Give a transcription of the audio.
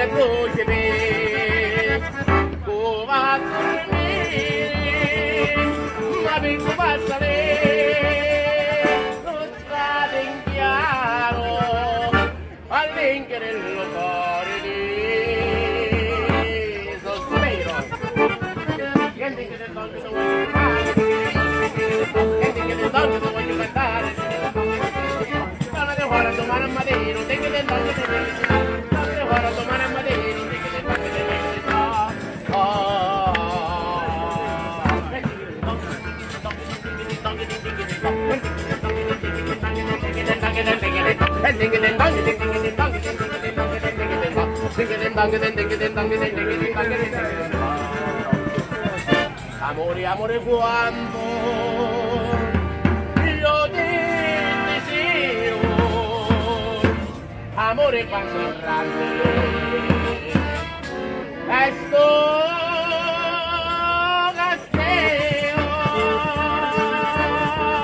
le procede, va ma mi passare, non strade in chiaro, all'inche dello cuore di sospiro, gente che del donne non voglio cantare, gente che del donne non voglio cantare, non le vuole domani a Madeira, te che del donne non voglio cantare, non le vuole domani a Madeira, te che del donne non voglio amore, amore quando io ti desio, amore quando grande, esto